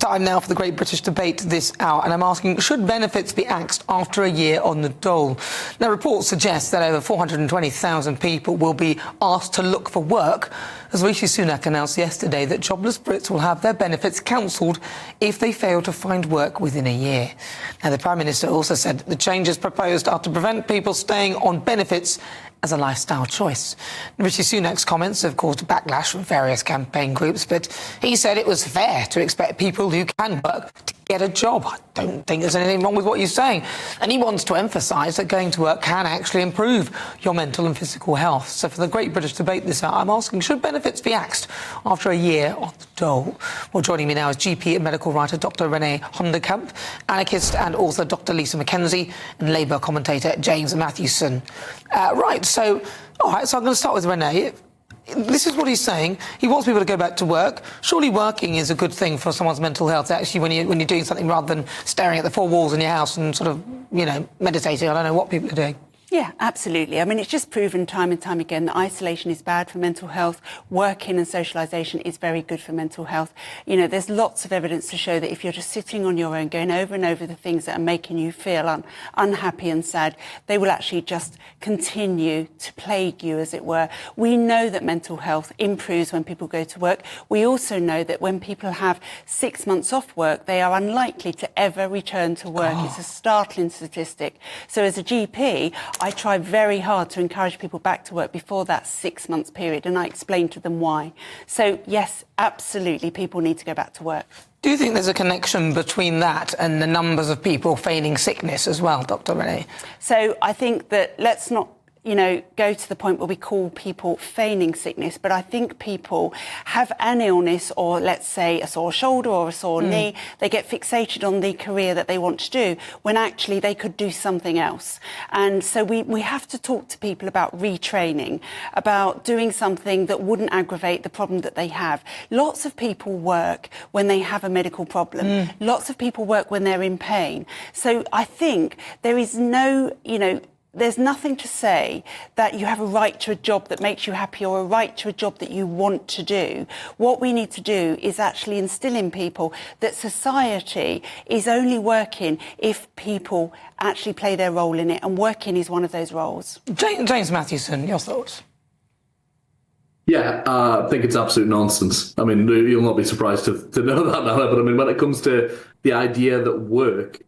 time now for the Great British Debate this hour, and I'm asking, should benefits be axed after a year on the dole? Now, reports suggest that over 420,000 people will be asked to look for work, as Rishi Sunak announced yesterday that jobless Brits will have their benefits cancelled if they fail to find work within a year. Now, the Prime Minister also said the changes proposed are to prevent people staying on benefits as a lifestyle choice. Rishi Sunak's comments have caused backlash from various campaign groups, but he said it was fair to expect people who can work to get a job. I don't think there's anything wrong with what he's saying. And he wants to emphasise that going to work can actually improve your mental and physical health. So for the Great British Debate this hour, I'm asking, should benefits be axed after a year on the dole? Well, joining me now is GP and medical writer Dr. Renee Hoenderkamp, anarchist and author Dr. Lisa McKenzie, and Labour commentator James Matthewson. So I'm going to start with Renee. This is what he's saying. He wants people to go back to work. Surely working is a good thing for someone's mental health, actually, when you're doing something rather than staring at the four walls in your house and sort of, meditating. I don't know what people are doing. Yeah, absolutely. I mean, it's just proven time and time again that isolation is bad for mental health. Working and socialisation is very good for mental health. There's lots of evidence to show that if you're just sitting on your own, going over and over the things that are making you feel unhappy and sad, they will actually just continue to plague you, as it were. We know that mental health improves when people go to work. We also know that when people have 6 months off work, they are unlikely to ever return to work. It's a startling statistic. So as a GP, I try very hard to encourage people back to work before that 6 months period, and I explain to them why. So, yes, absolutely, people need to go back to work. Do you think there's a connection between that and the numbers of people feigning sickness as well, Dr. Renee? So I think that let's not go to the point where we call people feigning sickness, but I think people have an illness, or let's say a sore shoulder or a sore knee. They get fixated on the career that they want to do when actually they could do something else. And so we have to talk to people about retraining, about doing something that wouldn't aggravate the problem that they have. Lots of people work when they have a medical problem. Lots of people work when they're in pain. So I think there is there's nothing to say that you have a right to a job that makes you happy or a right to a job that you want to do. What we need to do is actually instill in people that society is only working if people actually play their role in it, and working is one of those roles. James Matthewson, your thoughts? Yeah, I think it's absolute nonsense. I mean, you'll not be surprised to know that now, but I mean, when it comes to the idea that work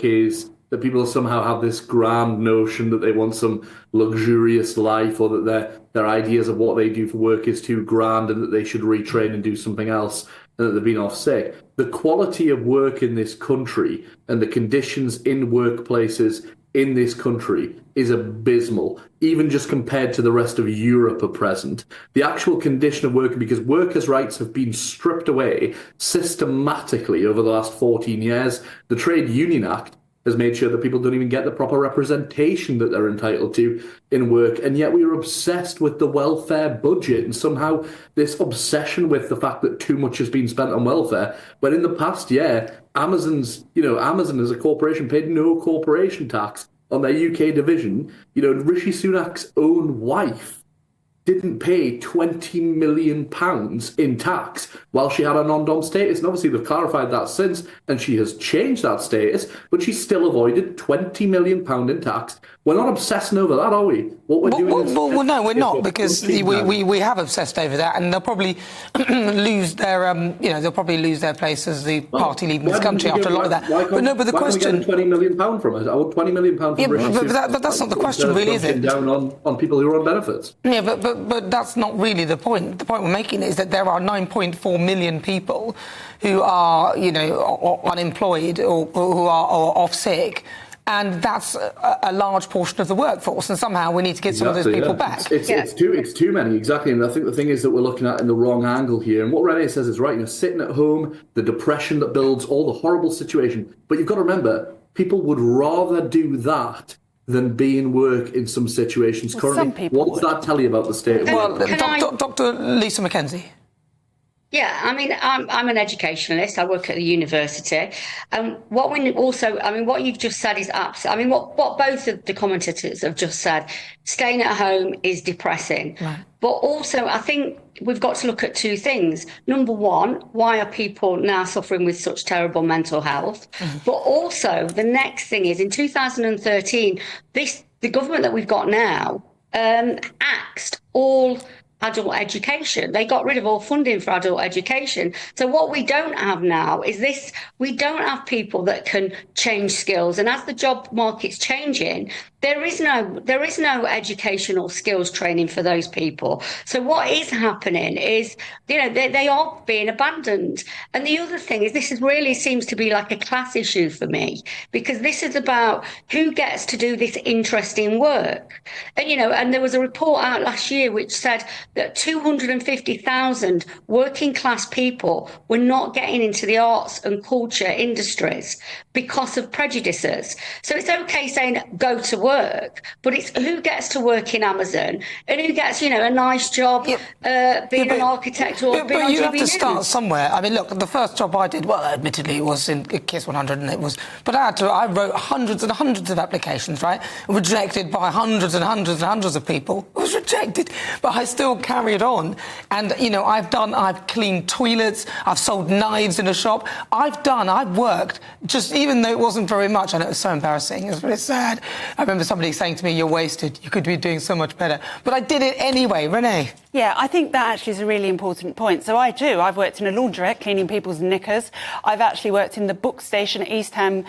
is that people somehow have this grand notion that they want some luxurious life, or that their ideas of what they do for work is too grand and that they should retrain and do something else and that they've been off sick. The quality of work in this country and the conditions in workplaces in this country is abysmal, even just compared to the rest of Europe at present. The actual condition of working, because workers' rights have been stripped away systematically over the last 14 years. The Trade Union Act has made sure that people don't even get the proper representation that they're entitled to in work. And yet we are obsessed with the welfare budget, and somehow this obsession with the fact that too much has been spent on welfare, when in the past year, Amazon as a corporation paid no corporation tax on their UK division. Rishi Sunak's own wife didn't pay £20 million in tax while she had a non-dom status. And obviously they've clarified that since, and she has changed that status, but she still avoided £20 million in tax. We're not obsessing over that, are we? What we're doing is... Well, no, we're not, because we have obsessed over that, and they'll probably lose their place as the party leading this country after a lot of that. But the question... £20 million from it? I want £20 million from Rishi Sunak. But that's not the question, really, is it? Down on people who are on benefits. Yeah, but that's not really the point. The point we're making is that there are 9.4 million people who are, unemployed or who are off sick, and that's a large portion of the workforce. And somehow we need to get some of those people back. It's too many, exactly. And I think the thing is that we're looking at in the wrong angle here. And what Renee says is right. Sitting at home, the depression that builds, all the horrible situation. But you've got to remember, people would rather do that than be in work in some situations currently. What does that tell you about the state of work? Well, Dr. Lisa McKenzie. Yeah, I mean, I'm an educationalist. I work at the university, and what we also, I mean, what you've just said is absolutely. I mean, what both of the commentators have just said, staying at home is depressing. Right. But also, I think we've got to look at two things. Number one, why are people now suffering with such terrible mental health? But also, the next thing is in 2013, the government that we've got now axed all adult education. They got rid of all funding for adult education. So what we don't have now is this, we don't have people that can change skills. And as the job market's changing, there is no educational skills training for those people. So what is happening is, they are being abandoned. And the other thing is, this really seems to be like a class issue for me, because this is about who gets to do this interesting work. And, and there was a report out last year which said that 250,000 working class people were not getting into the arts and culture industries because of prejudices. So it's okay saying go to work, but it's who gets to work in Amazon and who gets, a nice job being an architect or being on you TV have to News. start somewhere. I mean, look, the first job I did, well, admittedly, it was in KISS 100, and but I wrote hundreds and hundreds of applications, right? Rejected by hundreds and hundreds and hundreds of people. It was rejected, but I still carried on. And, I've cleaned toilets, I've sold knives in a shop. I've worked, just even though it wasn't very much, and it was so embarrassing, it was really sad. I remember somebody saying to me, you're wasted, you could be doing so much better. But I did it anyway. Renee? Yeah, I think that actually is a really important point. So I've worked in a laundrette cleaning people's knickers. I've actually worked in the book station at East Ham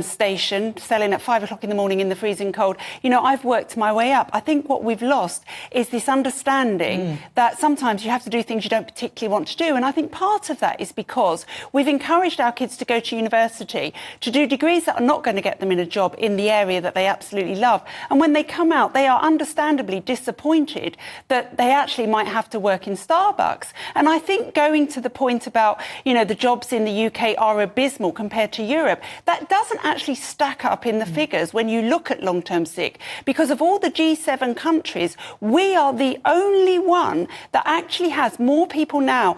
station, selling at 5 o'clock in the morning in the freezing cold. I've worked my way up. I think what we've lost is this understanding that sometimes you have to do things you don't particularly want to do. And I think part of that is because we've encouraged our kids to go to university, to do degrees that are not going to get them in a job in the area that they absolutely love. And when they come out, they are understandably disappointed that they actually might have to work in Starbucks. And I think going to the point about, the jobs in the UK are abysmal compared to Europe, that doesn't actually stack up in the figures when you look at long-term sick. Because of all the G7 countries, we are the only one that actually has more people now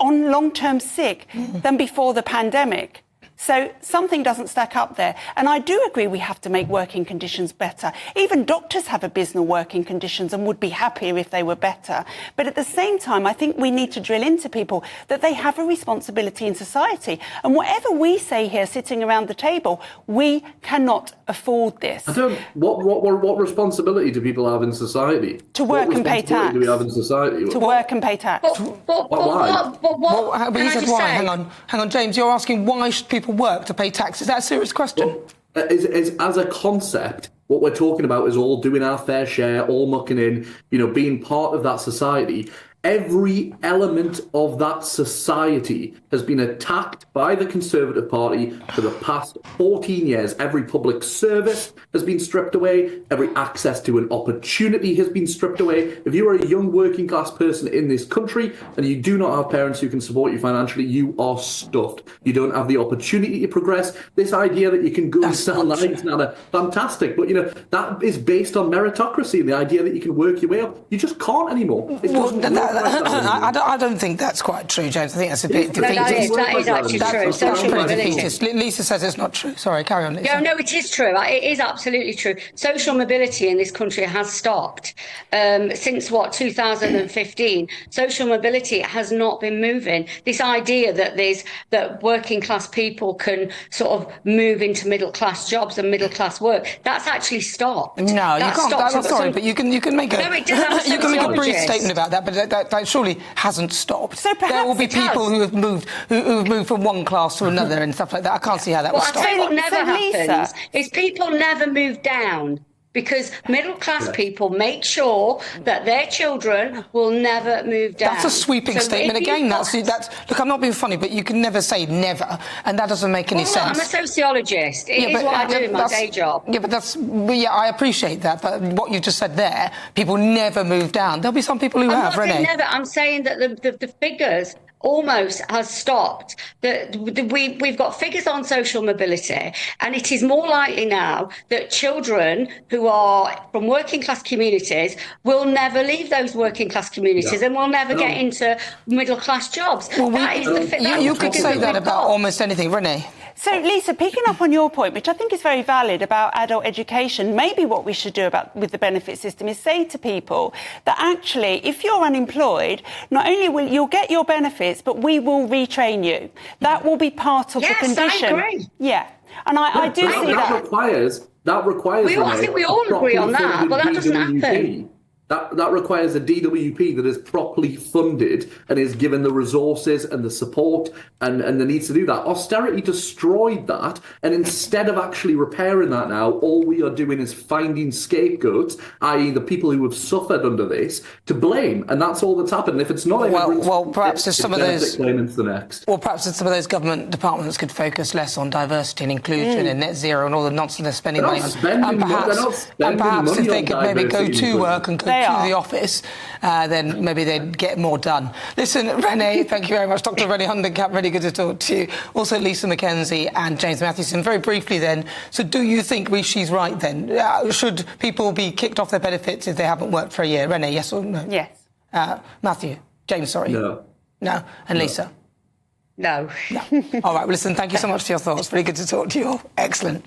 on long-term sick than before the pandemic. So something doesn't stack up there. And I do agree we have to make working conditions better. Even doctors have abysmal working conditions and would be happier if they were better. But at the same time, I think we need to drill into people that they have a responsibility in society. And whatever we say here sitting around the table, we cannot afford this. What responsibility do people have in society? To work and pay tax. Do we have in society? To work and pay tax. But he said why? Hang on, James, you're asking why should people work to pay tax? Is that a serious question? Well, as a concept, what we're talking about is all doing our fair share, all mucking in, being part of that society. Every element of that society has been attacked by the Conservative Party for the past 14 years. Every public service has been stripped away. Every access to an opportunity has been stripped away. If you are a young working class person in this country and you do not have parents who can support you financially, you are stuffed. You don't have the opportunity to progress. This idea that you can go and sell knives now, fantastic. But, that is based on meritocracy, the idea that you can work your way up. You just can't anymore. It doesn't work. I don't think that's quite true, James. I think that's a bit defeatist. That is actually true. Social mobility. Lisa says it's not true. Sorry, carry on, Lisa. No, it is true. It is absolutely true. Social mobility in this country has stopped since 2015. Social mobility has not been moving. This idea that working class people can sort of move into middle class jobs and middle class work, that's actually stopped. No, you can't. I'm sorry, but you can make a brief statement about that, but that surely hasn't stopped. So perhaps there will be people who have moved from one class to another and stuff like that. I can't see how that will stop. I'll tell you what never happens is people never move down. Because middle-class people make sure that their children will never move down. That's a sweeping statement again. That's look, I'm not being funny, but you can never say never, and that doesn't make any sense. I'm a sociologist. It is what I do in my day job. Yeah, but I appreciate that. But what you just said there, people never move down. There'll be some people who have, Renee. I'm saying that the figures almost has stopped. We've got figures on social mobility, and it is more likely now that children who are from working class communities will never leave those working class communities and will never get into middle class jobs. Well, you could say that about almost anything, Renee. So, Lisa, picking up on your point, which I think is very valid about adult education, maybe what we should do with the benefit system is say to people that actually, if you're unemployed, not only will you'll get your benefits, but we will retrain you. That will be part of the condition. I agree. Yeah, and I do see that. That requires. I think we all agree on that, but that doesn't happen. That requires a DWP that is properly funded and is given the resources and the support and the needs to do that. Austerity destroyed that, and instead of actually repairing that now, all we are doing is finding scapegoats, i.e. the people who have suffered under this, to blame, and that's all that's happened. If it's not perhaps some of those into the next. Well, perhaps some of those government departments could focus less on diversity and inclusion and net zero and all the nonsense they're spending money on. And perhaps if they could maybe go to work and go to the office, then maybe they'd get more done. Listen, Renee, thank you very much. Dr. Renee Hoenderkamp, really good to talk to you. Also, Lisa McKenzie and James Matthewson. Very briefly then, so do you think Rishi's right then? Should people be kicked off their benefits if they haven't worked for a year? Renee, yes or no? Yes. James, sorry. No. No. And Lisa? No. No. All right, well, listen, thank you so much for your thoughts. Very good to talk to you all. Excellent.